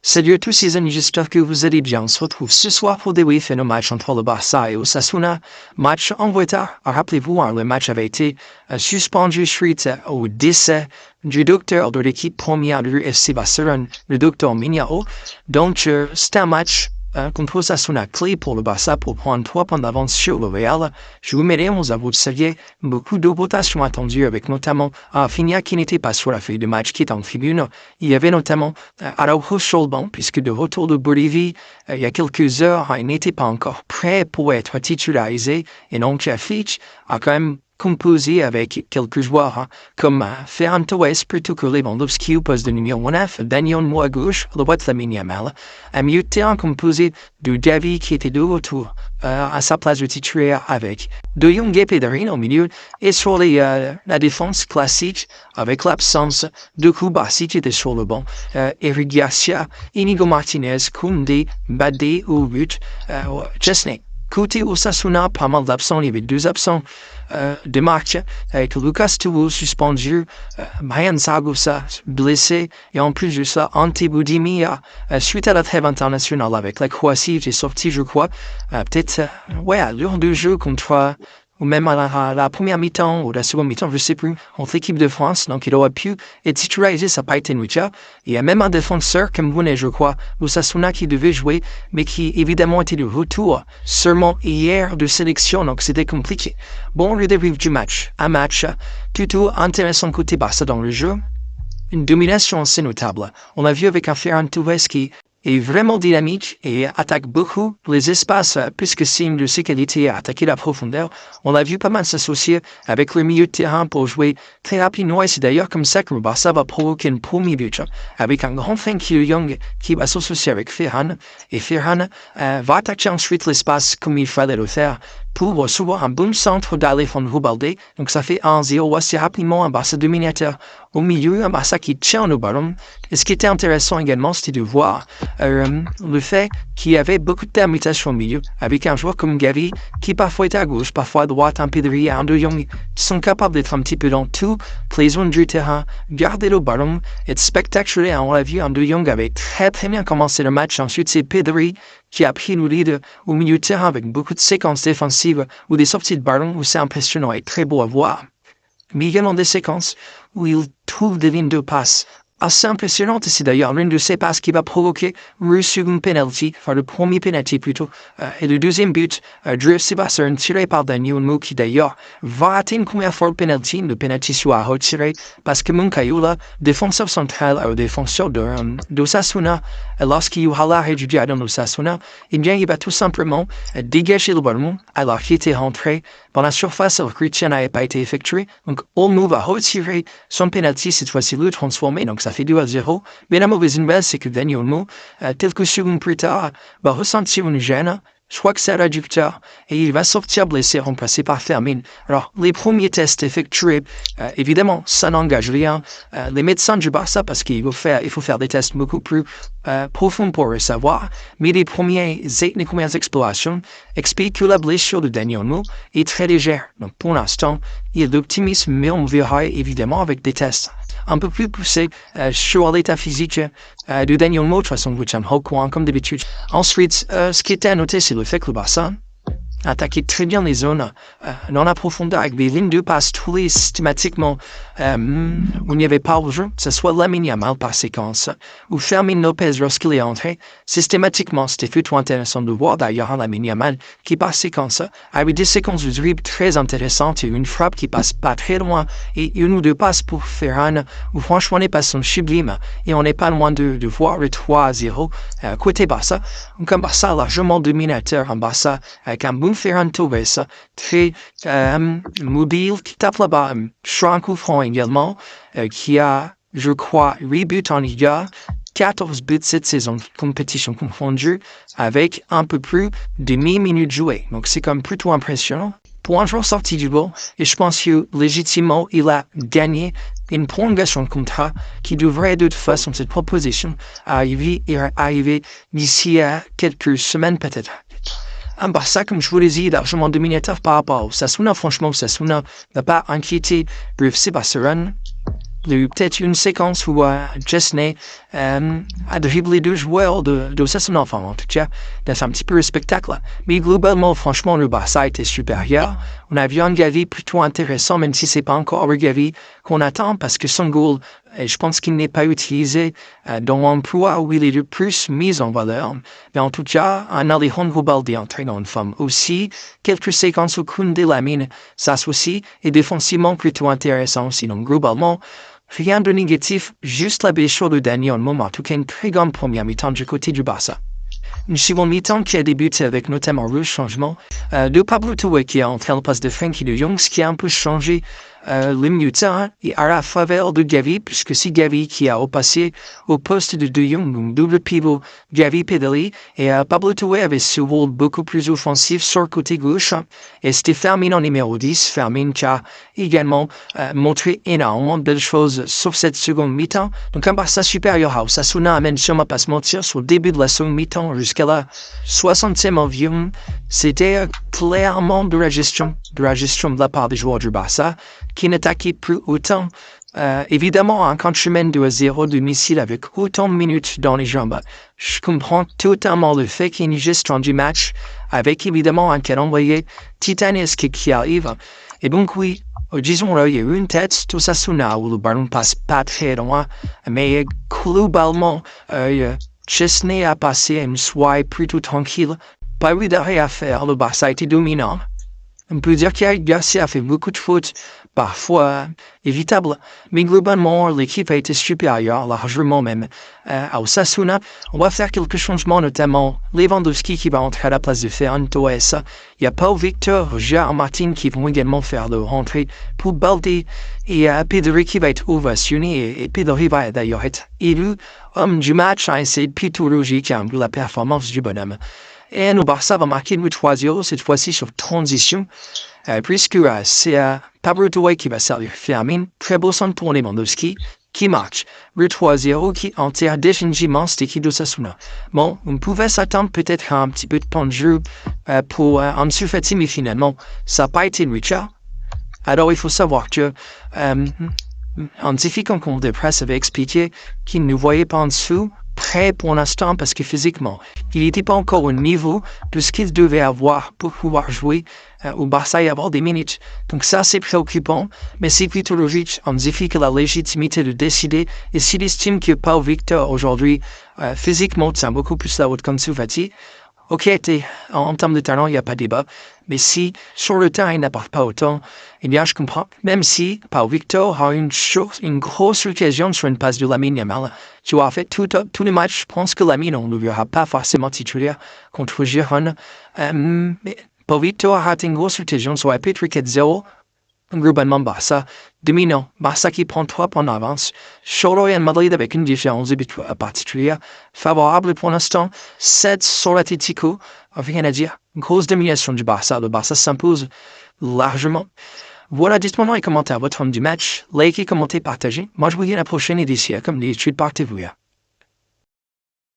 Salut à tous les amis, j'espère que vous allez bien. On se retrouve ce soir pour débriefer nos matchs entre le Barça et Osasuna. Match en retard. Rappelez-vous, le match avait été suspendu suite au décès du docteur de l'équipe première du FC Barcelone, le docteur Mignao. Donc, c'est un match contre Osasuna clé pour le Barça pour prendre 3 points d'avance sur le Real. Je vous mets les 11 à vous le saviez, beaucoup de votations attendues avec notamment Rafinha qui n'était pas sur la feuille de match, qui est en tribune. Il y avait notamment Araujo sur le banc, puisque de retour de Bolivie, il y a quelques heures, il n'était pas encore prêt pour être titularisé. Et donc, Fitch a quand même composé avec quelques joueurs comme Ferran Torres plutôt que Lewandowski au poste de numéro 9, Daniel Mo à gauche, à droite Lamine Yamal. Un milieu de terrain composé de Gavi qui était de retour à sa place de titulaire avec De Jong et Pedri au milieu, et sur la défense classique avec l'absence de Kubasi qui était sur le banc, Eric Garcia, Inigo Martinez, Koundé, Badé au but, Chesney. Côté Osasuna, pas mal d'absents, il y avait 2 absents de marque, avec Lucas Tourou suspendu, Brian Zaragoza blessé, et en plus de ça, Ante Boudimia, suite à la trêve internationale avec la Croatie, j'ai sorti, je crois, peut-être, à l'heure de jeu contre... ou même à la première mi-temps ou la seconde mi-temps, je ne sais plus, entre l'équipe de France, donc il aurait pu être titularisé, ça n'a pas été Nucha. Il y a même un défenseur, camerounais, je crois, Osasuna, qui devait jouer, mais qui évidemment était de retour seulement hier de sélection, donc c'était compliqué. Bon, le débrief du match. Un match plutôt intéressant côté Barça dans le jeu. Une domination assez notable. On l'a vu avec un Ferran Torres qui est vraiment dynamique et attaque beaucoup les espaces plus que signe de ses qualités à attaquer la profondeur. On l'a vu pas mal s'associer avec le milieu de terrain pour jouer très rapidement et c'est d'ailleurs comme ça que le Barça va provoquer une première but avec un grand Frenkie de Jong qui va s'associer avec Ferran et Ferran va attaquer ensuite l'espace comme il fallait le faire pour recevoir un bon centre d'Alejandro Balde. Donc ça fait 1-0 assez rapidement, un Barça dominateur au milieu, un Barça qui tient le ballon. Et ce qui était intéressant également, c'était de voir le fait qu'il y avait beaucoup de permutations au milieu, avec un joueur comme Gavi, qui parfois est à gauche, parfois à droite, un Pedri, un De Jong, qui sont capables d'être un petit peu dans toutes les zones du terrain, garder le ballon, être spectaculaire. On l'a vu, un De Jong avait très très bien commencé le match. Ensuite, c'est Pedri qui a pris le lead au milieu de terrain avec beaucoup de séquences défensives ou des sorties de ballon où c'est impressionnant et très beau à voir. Mais également des séquences où il trouve des lignes de passe assez impressionnante, c'est d'ailleurs l'une de ces passes qui va provoquer le second penalty, enfin le premier penalty plutôt, et le deuxième but du FC Barcelone tiré par Daniel Mo qui d'ailleurs va rater une première fois le penalty soit retiré parce que Moncayola, défenseur central ou défenseur d'Osasuna, lorsqu'il y aura l'arrêt du gardien d'Osasuna, eh bien il va tout simplement dégager le ballon alors qu'il était rentré dans la surface alors que le n'avait pas été effectué. Donc Olmo va retirer son penalty, cette fois-ci le transformer, donc ça fait 2-0. Mais la mauvaise nouvelle, c'est que Daniel Mo, quelques secondes plus tard, va ressentir une gêne. Je crois que c'est réducteur et il va sortir blessé, remplacé par Fermin. Alors, les premiers tests effectués, évidemment, ça n'engage rien. Les médecins du Barça, parce qu'il faut faire des tests beaucoup plus profonds pour le savoir, mais les premières explorations expliquent que la blessure de Daniel Mo est très légère. Donc, pour l'instant, il y a d'optimisme, mais on verra évidemment avec des tests un peu plus poussés sur l'état physique de Daniel Mo, de toute façon, vous êtes au courant comme d'habitude. Ensuite, ce qui était à noter, c'est le fait que le Barça attaquait très bien les zones dans la profondeur avec des lignes de passe tous les systématiquement où il n'y avait pas le jeu, que ce soit Lamine Yamal par séquence ou Fermin Lopez lorsqu'il est entré. Systématiquement, c'était plutôt intéressant de voir d'ailleurs Lamine Yamal qui par séquence avait des séquences de dribble très intéressantes et une frappe qui passe pas très loin et une ou deux passes pour Ferran où franchement les passes sont sublimes et on n'est pas loin de voir le 3-0 côté Barça. Donc un Barça largement dominateur, un Barça avec un bon Ferran Torres, très mobile, qui tape là-bas, Franco Franc également, qui a, je crois, 8 buts en Liga, 14 buts cette saison, compétition confondue, avec un peu plus de 1000 minutes jouées. Donc c'est comme plutôt impressionnant pour un joueur sorti du lot, et je pense que légitimement, il a gagné une prolongation de contrat qui devrait de toute façon, cette proposition, arriver d'ici à quelques semaines peut-être. Un Barça, comme je vous l'ai dit, largement dominateur par rapport au Osasuna. Franchement, Osasuna n'a pas inquiété le FC Barcelone. Il y a eu peut-être une séquence où Chesney a dribblé deux joueurs de son enfant, en tout cas. C'est un petit peu le spectacle. Mais globalement, franchement, le Barça était supérieur. On a vu un Gavi plutôt intéressant, même si c'est pas encore le Gavi qu'on attend, parce que son goal, je pense qu'il n'est pas utilisé dans l'emploi où il est le plus mis en valeur. Mais en tout cas, un Alejandro Balde entraînant une femme aussi. Quelques séquences où Koundé Lamine s'associe et défensivement plutôt intéressant aussi. Donc globalement, rien de négatif, juste la blessure de Dani en moment. En tout cas, une très grande première mi-temps du côté du Barça. Une seconde mi-temps qui a débuté avec notamment le changement de Pablo Torre qui est entré en place de Frenkie de Jong, ce qui a un peu changé le milieu de terrain et à la faveur de Gavi, puisque c'est Gavi qui a repassé au poste de Jong, donc double pivot Gavi Pedali, et Pablo Torre avait ce rôle beaucoup plus offensif sur le côté gauche, et c'était Fermin en numéro 10, Fermin qui a également montré énormément de belles choses sur cette seconde mi-temps. Donc un Barça supérieur à Osasuna amène sûrement pas se mentir sur le début de la seconde mi-temps jusqu'à la 60e environ. C'était clairement de la gestion de la part des joueurs du Barça qui n'attaquaient plus autant. Évidemment, quand tu mènes 2-0 de missile avec autant de minutes dans les jambes, je comprends totalement le fait qu'il y ait une gestion du match avec évidemment un calendrier titanesque qui arrive. Et donc oui, disons-le, il y a eu une tête, tout ça sonne où le ballon passe pas très loin, mais globalement, Chesney a passé une soirée plutôt tranquille, pas eu d'arrêt à faire, le Barça a été dominant. On peut dire qu'Eric Garcia a fait beaucoup de fautes, parfois évitables, mais globalement, l'équipe a été supérieure, largement même. À Osasuna, on va faire quelques changements, notamment Lewandowski qui va entrer à la place de Ferran Torres. Il y a Pau Victor, Gérard Martin qui vont également faire leur rentrée pour Balde, et Pedri qui va être ovationné, et Pedri va d'ailleurs être élu homme du match, c'est plutôt logique, vu la performance du bonhomme. Et le Barça va marquer le 3-0, cette fois-ci sur transition, puisque c'est Pablo Torre qui va servir Fermin, très beau centre pour Lewandowski, qui marche. Le 3-0 qui enterre définitivement cette équipe d'Osasuna. Bon, on pouvait s'attendre peut-être à un petit peu de temps de jeu pour Ansu Fati, mais finalement, ça n'a pas été le cas. Alors il faut savoir que Hansi en compte de presse avait expliqué qu'il ne voyait pas en dessous prêt pour l'instant parce que physiquement, il n'était pas encore au niveau de ce qu'il devait avoir pour pouvoir jouer au Barça et avoir des minutes. Donc ça, c'est préoccupant, mais c'est plutôt logique. Hansi a la légitimité de décider et s'il estime que Pau Victor aujourd'hui, physiquement, tient beaucoup plus la route qu'Ansu Fati, ok, en termes de talent, il n'y a pas de débat. Mais si, sur le terrain, il n'apporte pas autant, eh bien, je comprends. Même si, Pau Victor a une grosse occasion sur une passe de Lamine Yamal. Tu vois, en fait, tous les matchs, je pense que Lamine, on ne le verra pas forcément titulaire contre Girona. Mais Pau Victor a raté une grosse occasion sur la P3 0. Globalement, Barça dominant. Barça qui prend 3 points d'avance. Sur le Real Madrid avec une différence particulière. Favorable pour l'instant. 7 sur l'Atlético. Rien à dire. Grosse domination du Barça. Le Barça s'impose largement. Voilà, dites-moi dans les commentaires votre homme du match. Likez, commentez, partagez. Moi, je vous dis à la prochaine édition. Comme d'habitude, partez-vous.